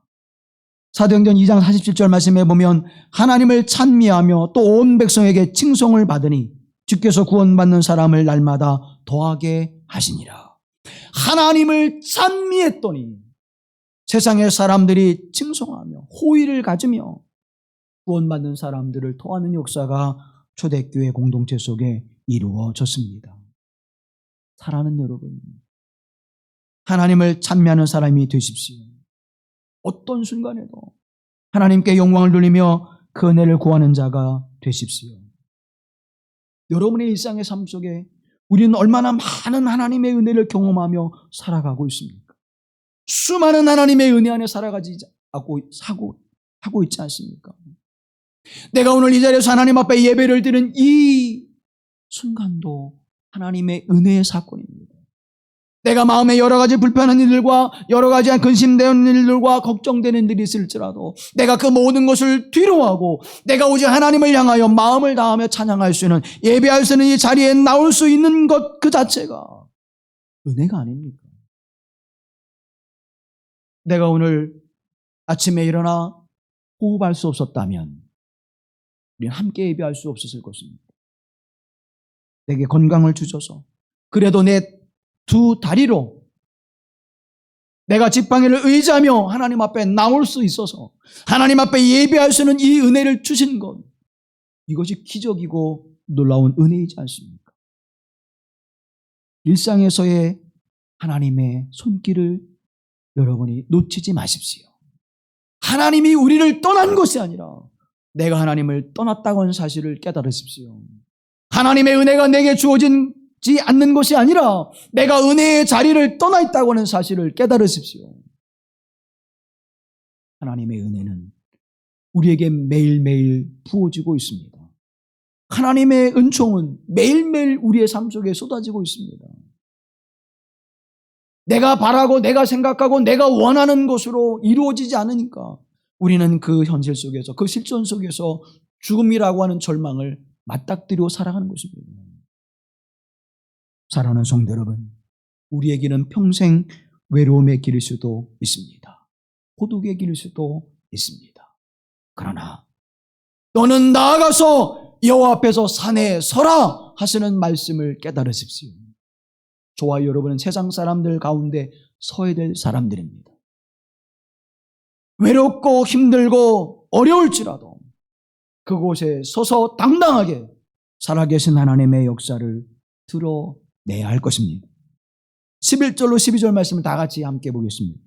사도행전 2장 47절 말씀에 보면 하나님을 찬미하며 또 온 백성에게 칭송을 받으니 주께서 구원받는 사람을 날마다 더하게 하시니라. 하나님을 찬미했더니 세상의 사람들이 칭송하며 호의를 가지며 구원받는 사람들을 토하는 역사가 초대교회 공동체 속에 이루어졌습니다. 사랑하는 여러분, 하나님을 찬미하는 사람이 되십시오. 어떤 순간에도 하나님께 영광을 돌리며 그 은혜를 구하는 자가 되십시오. 여러분의 일상의 삶 속에 우리는 얼마나 많은 하나님의 은혜를 경험하며 살아가고 있습니까? 수많은 하나님의 은혜 안에 살아가지 하고 있지 않습니까? 내가 오늘 이 자리에서 하나님 앞에 예배를 드리는 이 순간도 하나님의 은혜의 사건입니다. 내가 마음에 여러 가지 불편한 일들과 여러 가지 근심되는 일들과 걱정되는 일이 있을지라도 내가 그 모든 것을 뒤로하고 내가 오직 하나님을 향하여 마음을 다하며 찬양할 수 있는, 예배할 수 있는 이 자리에 나올 수 있는 것 그 자체가 은혜가 아닙니까? 내가 오늘 아침에 일어나 호흡할 수 없었다면 우리는 함께 예배할 수 없었을 것입니다. 내게 건강을 주셔서 그래도 내 두 다리로 내가 지팡이를 의지하며 하나님 앞에 나올 수 있어서 하나님 앞에 예배할 수 있는 이 은혜를 주신 것, 이것이 기적이고 놀라운 은혜이지 않습니까? 일상에서의 하나님의 손길을 여러분이 놓치지 마십시오. 하나님이 우리를 떠난 것이 아니라 내가 하나님을 떠났다고 하는 사실을 깨달으십시오. 하나님의 은혜가 내게 주어진 않는 것이 아니라 내가 은혜의 자리를 떠나 있다고 하는 사실을 깨달으십시오. 하나님의 은혜는 우리에게 매일매일 부어지고 있습니다. 하나님의 은총은 매일매일 우리의 삶 속에 쏟아지고 있습니다. 내가 바라고 내가 생각하고 내가 원하는 것으로 이루어지지 않으니까 우리는 그 현실 속에서, 그 실존 속에서 죽음이라고 하는 절망을 맞닥뜨리고 살아가는 것입니다. 사랑하는 성도 여러분, 우리에게는 평생 외로움의 길일 수도 있습니다. 고독의 길일 수도 있습니다. 그러나 너는 나아가서 여호와 앞에서 산에 서라 하시는 말씀을 깨달으십시오. 저와 여러분은 세상 사람들 가운데 서야 될 사람들입니다. 외롭고 힘들고 어려울지라도 그곳에 서서 당당하게 살아계신 하나님의 역사를 드러내야 할 것입니다. 11절로 12절 말씀을 다 같이 함께 보겠습니다.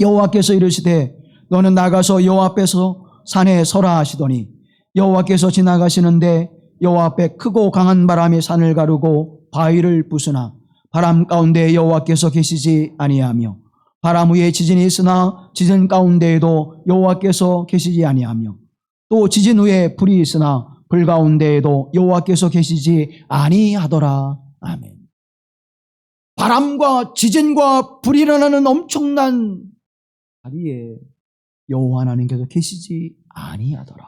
여호와께서 이르시되 너는 나가서 여호와 앞에서 산에 서라 하시더니 여호와께서 지나가시는데 여호와 앞에 크고 강한 바람이 산을 가르고 바위를 부수나 바람 가운데 여호와께서 계시지 아니하며 바람 위에 지진이 있으나 지진 가운데에도 여호와께서 계시지 아니하며 또 지진 후에 불이 있으나 불 가운데에도 여호와께서 계시지 아니하더라. 아멘. 바람과 지진과 불이 일어나는 엄청난 자리에 여호와 하나님께서 계시지 아니하더라.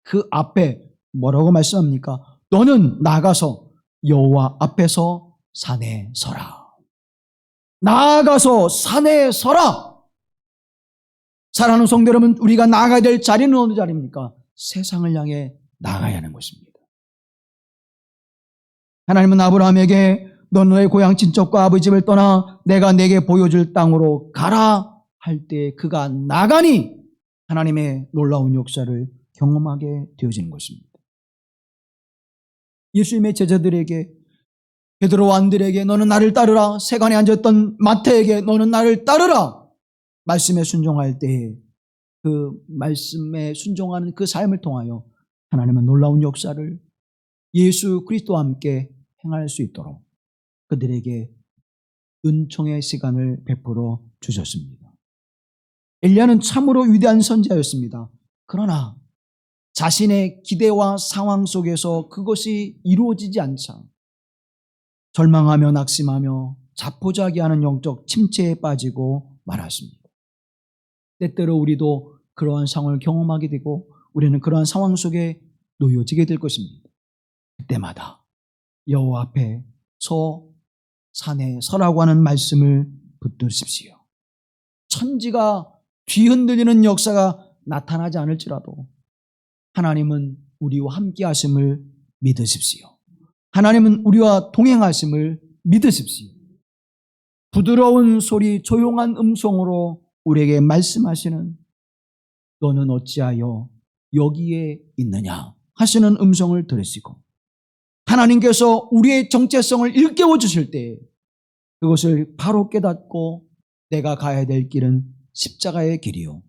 그 앞에 뭐라고 말씀합니까? 너는 나가서 여호와 앞에서 산에 서라. 나아가서 산에 서라. 사랑하는 성도 여러분, 우리가 나가야 될 자리는 어느 자리입니까? 세상을 향해 나가야 하는 것입니다. 하나님은 아브라함에게 너 너의 고향 친척과 아버지 집을 떠나 내가 내게 보여줄 땅으로 가라 할 때 그가 나가니 하나님의 놀라운 역사를 경험하게 되어지는 것입니다. 예수님의 제자들에게, 베드로와 안드레에게 너는 나를 따르라, 세간에 앉았던 마태에게 너는 나를 따르라 말씀에 순종할 때에 그 말씀에 순종하는 그 삶을 통하여 하나님은 놀라운 역사를 예수 그리스도와 함께 행할 수 있도록 그들에게 은총의 시간을 베풀어 주셨습니다. 엘리야는 참으로 위대한 선지자였습니다. 그러나 자신의 기대와 상황 속에서 그것이 이루어지지 않자 절망하며 낙심하며 자포자기하는 영적 침체에 빠지고 말았습니다. 때때로 우리도 그러한 상황을 경험하게 되고 우리는 그러한 상황 속에 놓여지게 될 것입니다. 그때마다 여호와 앞에 산에 서라고 하는 말씀을 붙드십시오. 천지가 뒤흔들리는 역사가 나타나지 않을지라도 하나님은 우리와 함께 하심을 믿으십시오. 하나님은 우리와 동행하심을 믿으십시오. 부드러운 소리, 조용한 음성으로 우리에게 말씀하시는 너는 어찌하여 여기에 있느냐 하시는 음성을 들으시고 하나님께서 우리의 정체성을 일깨워 주실 때 그것을 바로 깨닫고 내가 가야 될 길은 십자가의 길이요.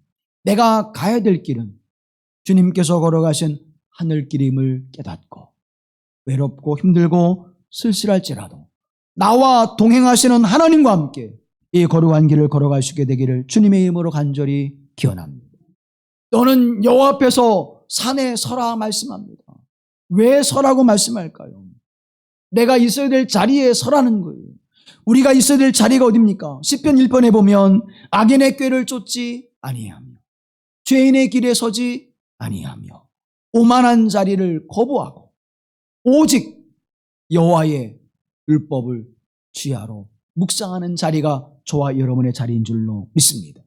내가 가야 될 길은 주님께서 걸어가신 하늘길임을 깨닫고 외롭고 힘들고 쓸쓸할지라도 나와 동행하시는 하나님과 함께 이 거룩한 길을 걸어갈 수 있게 되기를 주님의 이름으로 간절히 기원합니다. 너는 여호와 앞에서 산에 서라 말씀합니다. 왜 서라고 말씀할까요? 내가 있어야 될 자리에 서라는 거예요. 우리가 있어야 될 자리가 어디입니까? 시편 1편에 보면 악인의 꾀를 쫓지 아니하며 죄인의 길에 서지 아니하며 오만한 자리를 거부하고 오직 여호와의 율법을 취하러 묵상하는 자리가 저와 여러분의 자리인 줄로 믿습니다.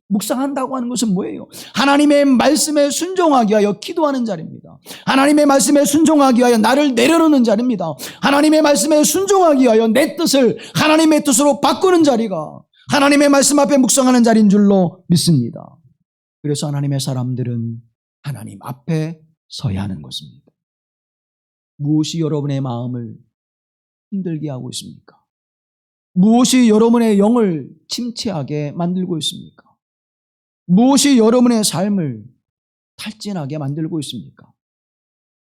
묵상한다고 하는 것은 뭐예요? 하나님의 말씀에 순종하기 위하여 기도하는 자리입니다. 하나님의 말씀에 순종하기 위하여 나를 내려놓는 자리입니다. 하나님의 말씀에 순종하기 위하여 내 뜻을 하나님의 뜻으로 바꾸는 자리가 하나님의 말씀 앞에 묵상하는 자리인 줄로 믿습니다. 그래서 하나님의 사람들은 하나님 앞에 서야 하는 것입니다. 무엇이 여러분의 마음을 힘들게 하고 있습니까? 무엇이 여러분의 영을 침체하게 만들고 있습니까? 무엇이 여러분의 삶을 탈진하게 만들고 있습니까?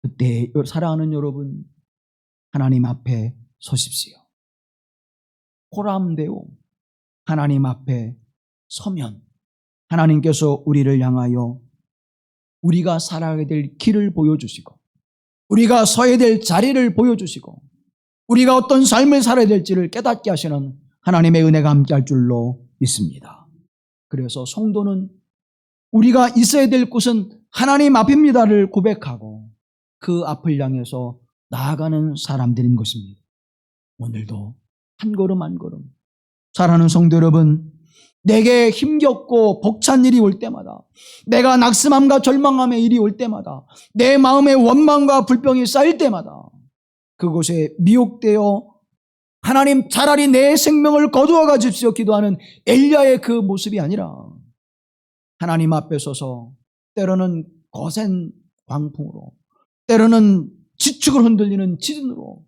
그때 사랑하는 여러분, 하나님 앞에 서십시오. 호람되어 하나님 앞에 서면 하나님께서 우리를 향하여 우리가 살아가야 될 길을 보여주시고 우리가 서야 될 자리를 보여주시고 우리가 어떤 삶을 살아야 될지를 깨닫게 하시는 하나님의 은혜가 함께할 줄로 믿습니다. 그래서 성도는 우리가 있어야 될 곳은 하나님 앞입니다를 고백하고 그 앞을 향해서 나아가는 사람들인 것입니다. 오늘도 한 걸음 한 걸음 사랑하는 성도 여러분, 내게 힘겹고 벅찬 일이 올 때마다 내가 낙심함과 절망함의 일이 올 때마다 내 마음에 원망과 불평이 쌓일 때마다 그곳에 미혹되어 하나님 차라리 내 생명을 거두어 가십시오 기도하는 엘리야의 그 모습이 아니라 하나님 앞에 서서 때로는 거센 광풍으로 때로는 지축을 흔들리는 지진으로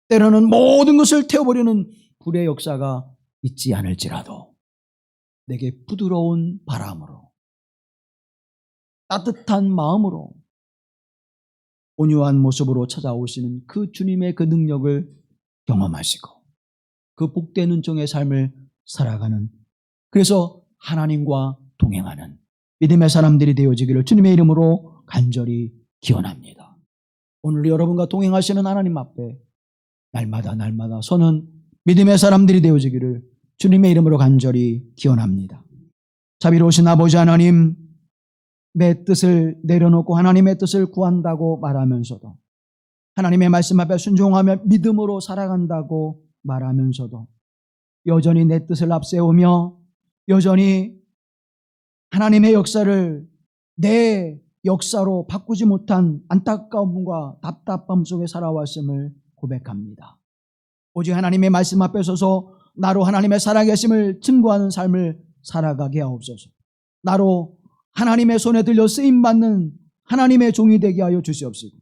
때로는 모든 것을 태워버리는 불의 역사가 있지 않을지라도 내게 부드러운 바람으로 따뜻한 마음으로 온유한 모습으로 찾아오시는 그 주님의 그 능력을 경험하시고 그 복된 은총의 삶을 살아가는 그래서 하나님과 동행하는 믿음의 사람들이 되어지기를 주님의 이름으로 간절히 기원합니다. 오늘 여러분과 동행하시는 하나님 앞에 날마다 서는 믿음의 사람들이 되어지기를 주님의 이름으로 간절히 기원합니다. 자비로우신 아버지 하나님, 내 뜻을 내려놓고 하나님의 뜻을 구한다고 말하면서도 하나님의 말씀 앞에 순종하며 믿음으로 살아간다고 말하면서도 여전히 내 뜻을 앞세우며 여전히 하나님의 역사를 내 역사로 바꾸지 못한 안타까움과 답답함 속에 살아왔음을 고백합니다. 오직 하나님의 말씀 앞에 서서 나로 하나님의 살아계심을 증거하는 삶을 살아가게 하옵소서. 나로 하나님의 손에 들려 쓰임받는 하나님의 종이 되게 하여 주시옵시고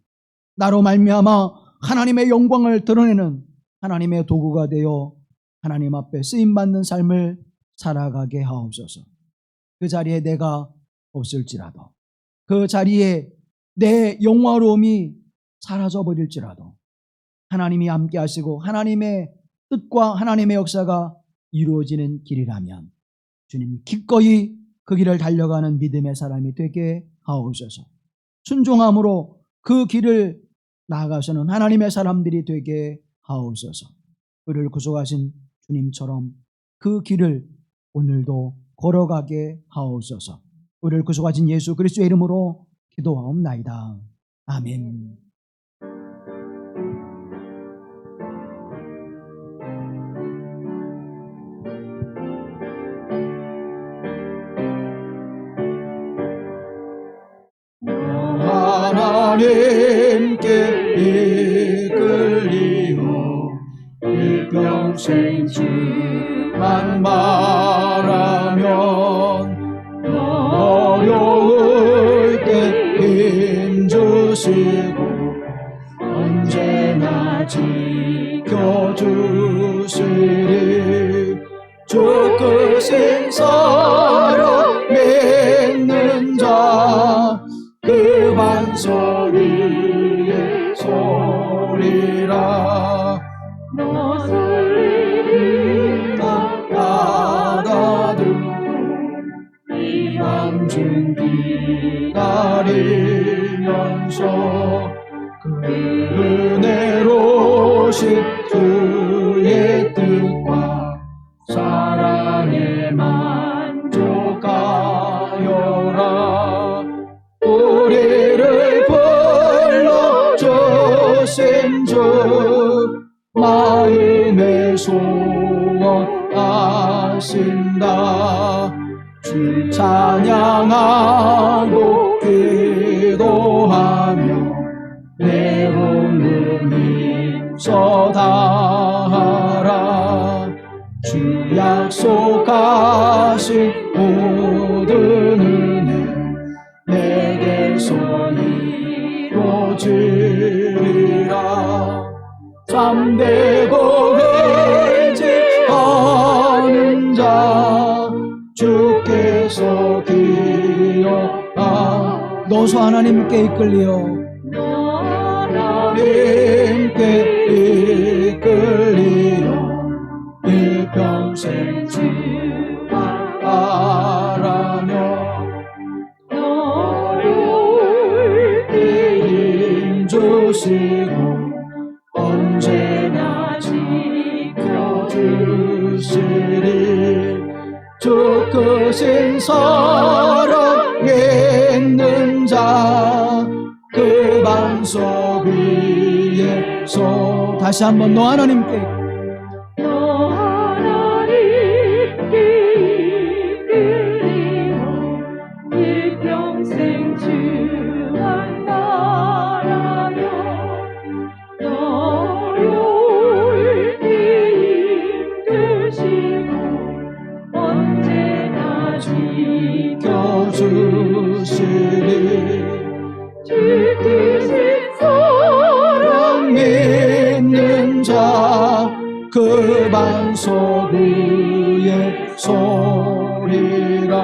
나로 말미암아 하나님의 영광을 드러내는 하나님의 도구가 되어 하나님 앞에 쓰임받는 삶을 살아가게 하옵소서. 그 자리에 내가 없을지라도 그 자리에 내 영화로움이 사라져버릴지라도 하나님이 함께 하시고 하나님의 뜻과 하나님의 역사가 이루어지는 길이라면 주님 기꺼이 그 길을 달려가는 믿음의 사람이 되게 하옵소서. 순종함으로 그 길을 나아가서는 하나님의 사람들이 되게 하옵소서. 그를 구속하신 주님처럼 그 길을 오늘도 걸어가게 하옵소서. 우리를 구속하신 예수 그리스도의 이름으로 기도하옵나이다. 아멘. 하나님께 이끌리어 일평생 주만 바라면 어려울 때 힘주시고 언제나 지켜주시리. 주 크신 사랑 믿는 자 그 반석 위에 서리라.
너 설리리라
가가두고 이 밤중 기다리면서 그 은혜로신 주의 뜻과 사랑에 만족하여라. 우리를 불러주신 주 마음의 소원하신다. 주 찬양하고 기도하며 내 몸을 힘써 다하라. 주 약속하신 모든 은혜 내게서 이루어지리라. 잠들고 의지하는 자 주께서 기억하. 너서 하나님께 이끌리어 하나님께 이끌리어 일평생 주만 바라며
어려울 때
힘주시고 언제나 지켜주시리. 주 크신 사랑 믿는 자 그 반석 위에서 다시 한번 너 하나님께
일평생 주만 바라며 어려울 때 힘드시고 언제나
지켜주시리.
주 크신 사랑
믿는 자 그 반석 위에 서리라.